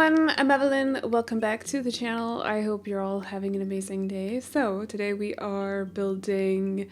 everyone, I'm Aveline. Welcome back to the channel. I hope you're all having an amazing day. So today we are building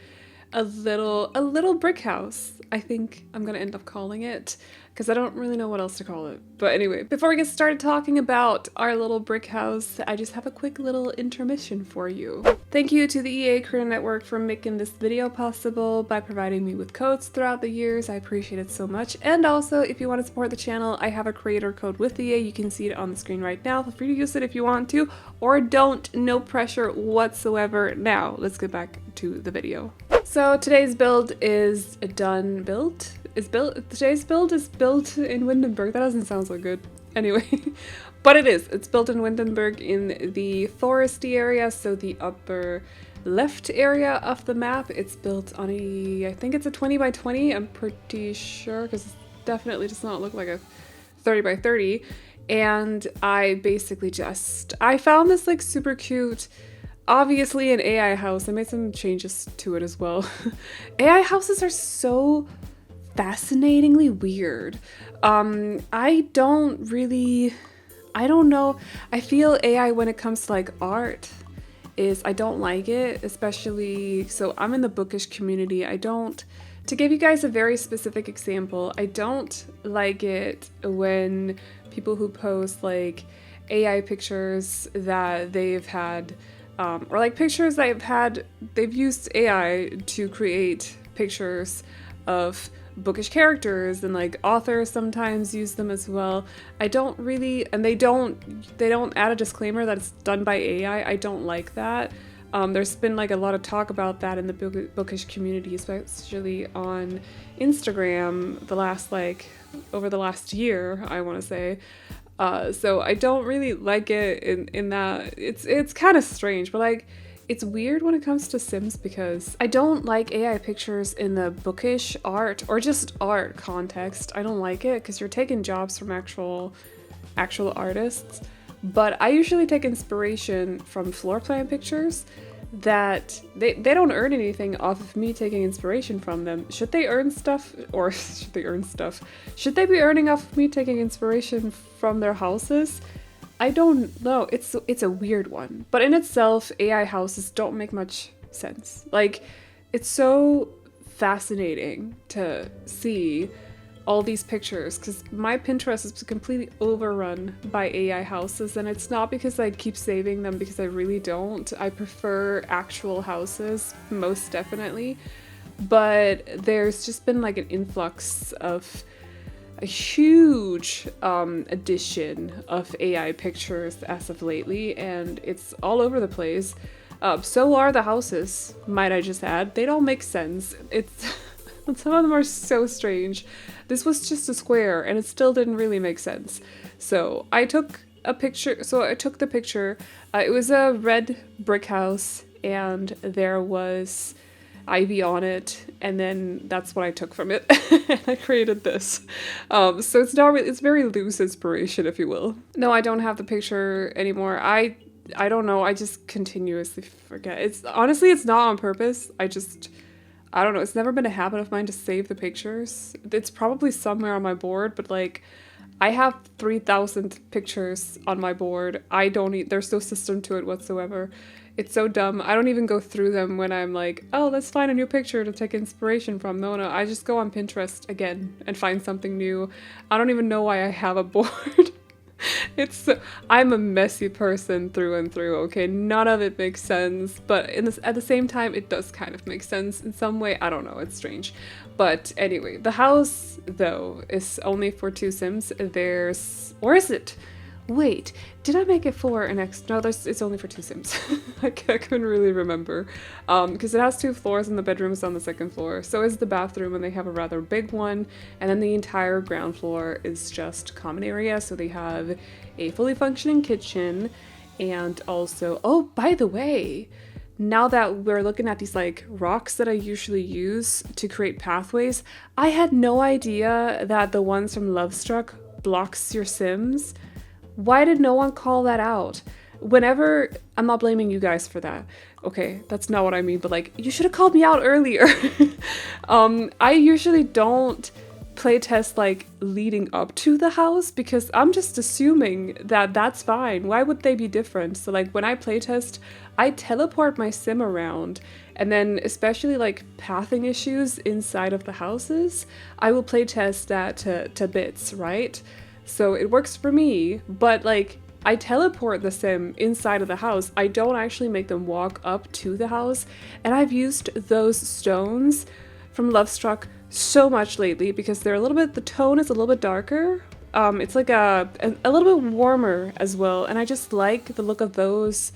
a little brick house. I think I'm gonna end up calling it because I don't really know what else to call it. But anyway, before we get started talking about our little brick house, I just have a quick little intermission for you. Thank you to the EA Creator Network for making this video possible by providing me with codes throughout the years. I appreciate it so much. And also, if you want to support the channel, I have a creator code with EA. You can see it on the screen right now. Feel free to use it if you want to, or don't. No pressure whatsoever. Now, let's get back to the video. So today's build is today's build is built in Windenburg. That doesn't sound so good. Anyway, but it is. It's built in Windenburg in the foresty area, so the upper left area of the map. It's built on I think it's a 20 by 20, I'm pretty sure, because it definitely does not look like a 30 by 30. And I basically I found this like super cute, obviously an AI house. I made some changes to it as well. AI houses are so fascinatingly weird. I don't know. I feel AI when it comes to like art I don't like it, especially, so I'm in the bookish community. To give you guys a very specific example, I don't like it when people who post like AI pictures that they've had, or like pictures they've used AI to create pictures of bookish characters, and like authors sometimes use them as well. I don't really, and they don't add a disclaimer that it's done by AI. I don't like that. There's been like a lot of talk about that in the bookish community, especially on Instagram over the last year, I want to say. So I don't really like it in that it's kind of strange, but like it's weird when it comes to Sims because I don't like AI pictures in the bookish art or just art context. I don't like it because you're taking jobs from actual artists. But I usually take inspiration from floor plan pictures that they don't earn anything off of me taking inspiration from them. Should they earn stuff, or should they be earning off of me taking inspiration from their houses? I don't know. It's a weird one. But in itself, AI houses don't make much sense. Like, it's so fascinating to see all these pictures because my Pinterest is completely overrun by AI houses, and it's not because I keep saving them, because I really don't. I prefer actual houses, most definitely. But there's just been like an influx of a huge addition of AI pictures as of lately, and it's all over the place. So are the houses, might I just add. They don't make sense. Some of them are so strange. This was just a square and it still didn't really make sense. So I took a picture. The picture. It was a red brick house and there was ivy on it, and then that's what I took from it. And I created this. So it's not really, it's very loose inspiration, if you will. No, I don't have the picture anymore. I don't know, I just continuously forget. It's not on purpose. I don't know, it's never been a habit of mine to save the pictures. It's probably somewhere on my board, but like I have 3,000 pictures on my board. There's no system to it whatsoever. It's so dumb. I don't even go through them when I'm like, oh, let's find a new picture to take inspiration from. No, I just go on Pinterest again and find something new. I don't even know why I have a board. I'm a messy person through and through, okay? None of it makes sense, but at the same time, it does kind of make sense in some way. I don't know, it's strange. But anyway, the house, though, is only for 2 Sims. Or is it? Wait, did I make it for an X? No, it's only for 2 Sims. I couldn't really remember. Because it has 2 floors and the bedroom is on the 2nd floor. So is the bathroom, and they have a rather big one. And then the entire ground floor is just common area. So they have a fully functioning kitchen, and also, oh, by the way, now that we're looking at these like rocks that I usually use to create pathways, I had no idea that the ones from Lovestruck blocks your Sims. Why did no one call that out? I'm not blaming you guys for that. Okay, that's not what I mean, but like, you should have called me out earlier. I usually don't playtest like leading up to the house because I'm just assuming that that's fine. Why would they be different? So like when I playtest, I teleport my sim around, and then especially like pathing issues inside of the houses, I will playtest that to bits, right? So it works for me, but like I teleport the sim inside of the house. I don't actually make them walk up to the house, and I've used those stones from Lovestruck so much lately because they're a little bit, the tone is a little bit darker. It's like a little bit warmer as well, and I just like the look of those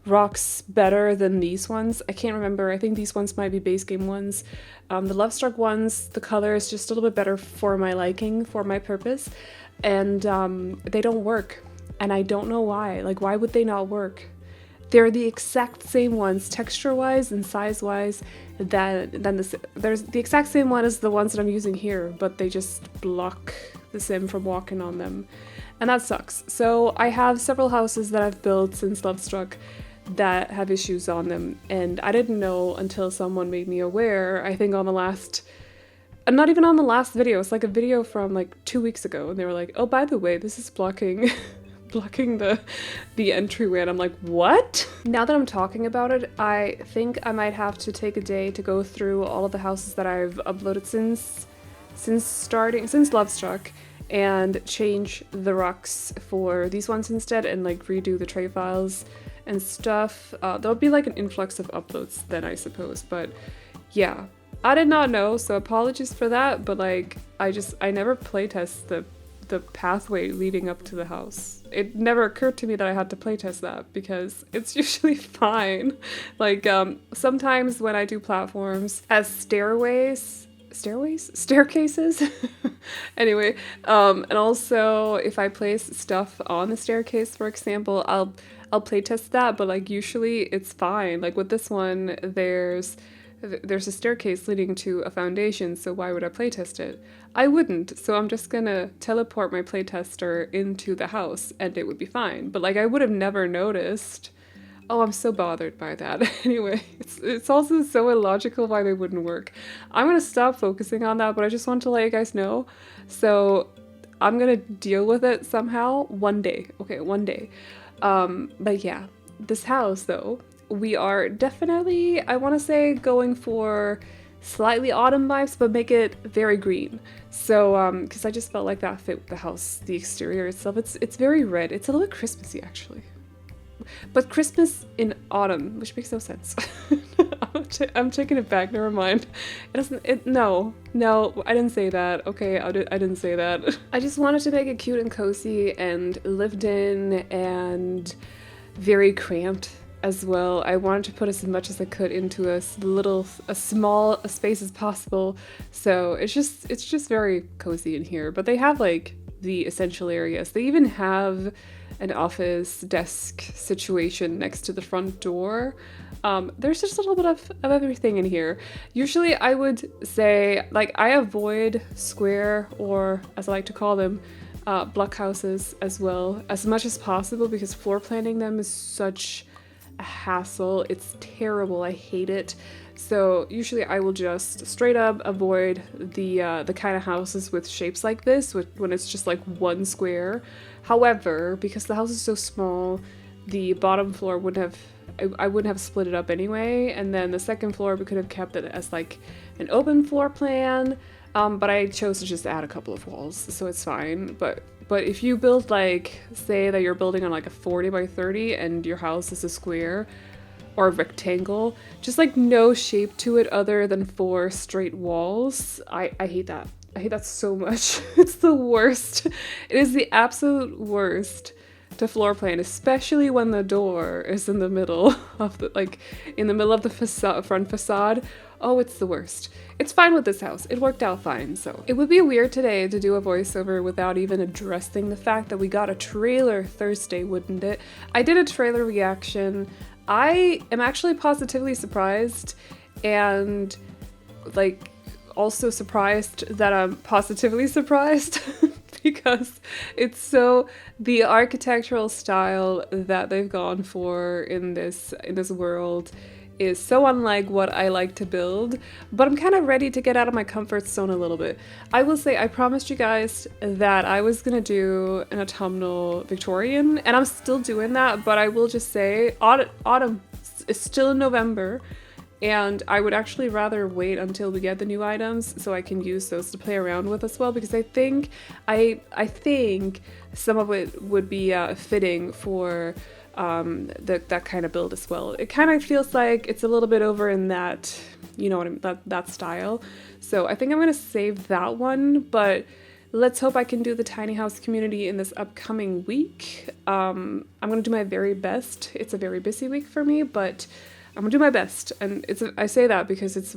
rocks better than these ones. I can't remember, I think these ones might be base game ones. The Lovestruck ones, the color is just a little bit better for my liking, for my purpose, and they don't work, and I don't know why. Like, why would they not work? They're the exact same ones, texture-wise and size-wise, there's the exact same one as the ones that I'm using here, but they just block the sim from walking on them, and that sucks. So I have several houses that I've built since Lovestruck that have issues on them, and I didn't know until someone made me aware, I think on the last, not even on the last video, it's like a video from like 2 weeks ago, and they were like, oh, by the way, this is blocking blocking the entryway, and I'm like, what? Now that I'm talking about it, I think I might have to take a day to go through all of the houses that I've uploaded since Lovestruck and change the rocks for these ones instead and like redo the tray files and stuff. There'll be like an influx of uploads then, I suppose, but yeah. I did not know, so apologies for that, but like I never playtest the pathway leading up to the house. It never occurred to me that I had to playtest that because it's usually fine. Like sometimes when I do platforms as staircases anyway, and also if I place stuff on the staircase, for example, I'll playtest that, but like usually it's fine. Like with this one, there's a staircase leading to a foundation, so why would I playtest it? I wouldn't, so I'm just gonna teleport my playtester into the house and it would be fine. But like I would have never noticed. Oh, I'm so bothered by that. Anyway, it's also so illogical why they wouldn't work. I'm gonna stop focusing on that, but I just want to let you guys know. So I'm gonna deal with it somehow one day. Okay, one day. But yeah, this house though, we are definitely, I want to say, going for slightly autumn vibes, but make it very green. So, because I just felt like that fit with the house, the exterior itself. It's very red. It's a little bit Christmassy, actually. But Christmas in autumn, which makes no sense. I'm taking it back, never mind. No, I didn't say that. Okay, I didn't say that. I just wanted to make it cute and cozy and lived in and very cramped as well. I wanted to put as much as I could into as small a space as possible. So it's just very cozy in here. But they have like the essential areas. They even have an office desk situation next to the front door. There's just a little bit of everything in here. Usually I would say, like, I avoid square, or as I like to call them, block houses as well, as much as possible, because floor planning them is such a hassle. It's terrible. I hate it. So usually I will just straight up avoid the kind of houses with shapes like this, when it's just like one square. However, because the house is so small, the bottom floor I wouldn't have split it up anyway, and then the second floor we could have kept it as like an open floor plan, but I chose to just add a couple of walls, so it's fine. But if you build, like, say that you're building on like a 40 by 30 and your house is a square or a rectangle, just like no shape to it other than 4 straight walls, I hate that. I hate that so much. It's the worst. It is the absolute worst to floor plan, especially when the door is in the middle of the front facade. Oh, it's the worst. It's fine with this house. It worked out fine, so. It would be weird today to do a voiceover without even addressing the fact that we got a trailer Thursday, wouldn't it? I did a trailer reaction. I am actually positively surprised, and like also surprised that I'm positively surprised because it's so, the architectural style that they've gone for in this world is so unlike what I like to build, but I'm kind of ready to get out of my comfort zone a little bit. I will say I promised you guys that I was gonna do an autumnal Victorian, and I'm still doing that, but I will just say autumn is still in November, and I would actually rather wait until we get the new items so I can use those to play around with as well, because I think some of it would be fitting for that kind of build as well. It kind of feels like it's a little bit over in that, you know what I mean, that style. So I think I'm gonna save that one, but let's hope I can do the tiny house community in this upcoming week. I'm gonna do my very best. It's a very busy week for me, but I'm gonna do my best, and I say that because it's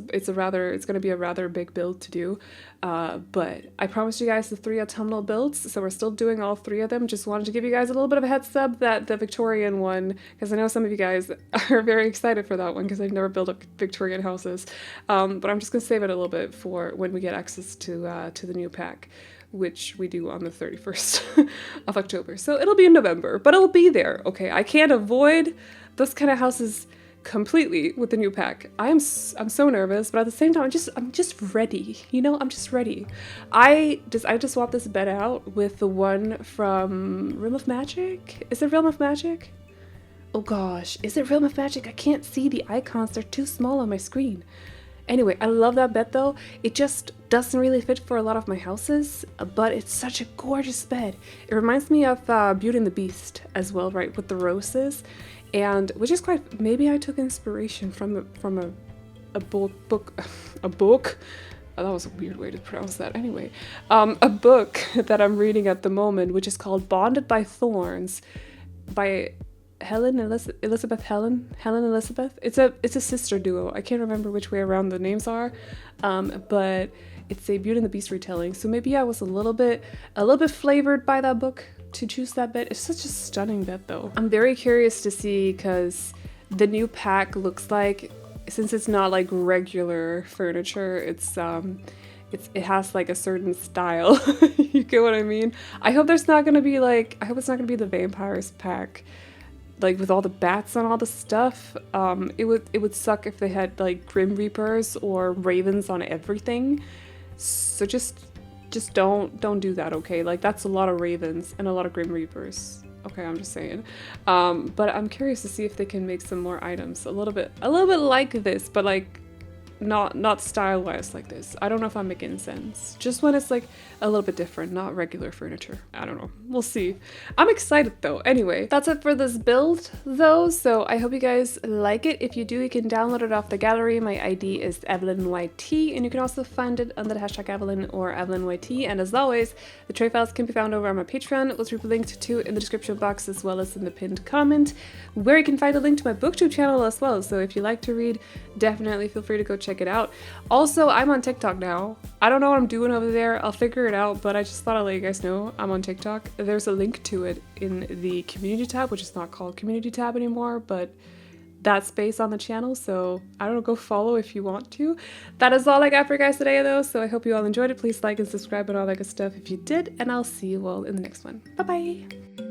gonna be a rather big build to do, but I promised you guys the 3 autumnal builds, so we're still doing all 3 of them. Just wanted to give you guys a little bit of a heads up that the Victorian one, because I know some of you guys are very excited for that one because I've never built Victorian houses, but I'm just gonna save it a little bit for when we get access to the new pack, which we do on the 31st of October. So it'll be in November, but it'll be there. Okay, I can't avoid those kind of houses completely with the new pack. I'm so nervous, but at the same time I'm just ready. You know, I'm just ready. I just swapped this bed out with the one from Realm of Magic. Is it Realm of Magic? Oh gosh, is it Realm of Magic? I can't see the icons, they're too small on my screen. Anyway, I love that bed though. It just doesn't really fit for a lot of my houses, but it's such a gorgeous bed. It reminds me of Beauty and the Beast as well, right, with the roses. And which is quite, maybe I took inspiration from a book. Oh, that was a weird way to pronounce that. Anyway, a book that I'm reading at the moment, which is called Bonded by Thorns by Helen Elizabeth. It's a sister duo. I can't remember which way around the names are, but it's a Beauty and the Beast retelling. So maybe I was a little bit flavored by that book to choose that bed. It's such a stunning bed though. I'm very curious to see, because the new pack looks like, since it's not like regular furniture, it has like a certain style. You get what I mean? I hope it's not gonna be the vampires pack, like with all the bats and all the stuff. It would suck if they had like Grim Reapers or ravens on everything. So just don't do that, okay? Like that's a lot of ravens and a lot of Grim Reapers. Okay, I'm just saying. But I'm curious to see if they can make some more items a little bit like this, but like not style-wise like this. I don't know if I'm making sense. Just when it's like a little bit different, not regular furniture. I don't know. We'll see. I'm excited though. Anyway, that's it for this build though. So I hope you guys like it. If you do, you can download it off the gallery. My ID is AvelineYT, and you can also find it under the hashtag Aveline or AvelineYT. And as always, the tray files can be found over on my Patreon, which will be linked to in the description box as well as in the pinned comment, where you can find a link to my booktube channel as well. So if you like to read, definitely feel free to go check it out. Also, I'm on TikTok now. I don't know what I'm doing over there. I'll figure it out, but I just thought I'd let you guys know I'm on TikTok. There's a link to it in the community tab, which is not called community tab anymore, but that space on the channel. So I don't know, go follow if you want to. That is all I got for you guys today though. So I hope you all enjoyed it. Please like and subscribe and all that good stuff if you did, and I'll see you all in the next one. Bye bye.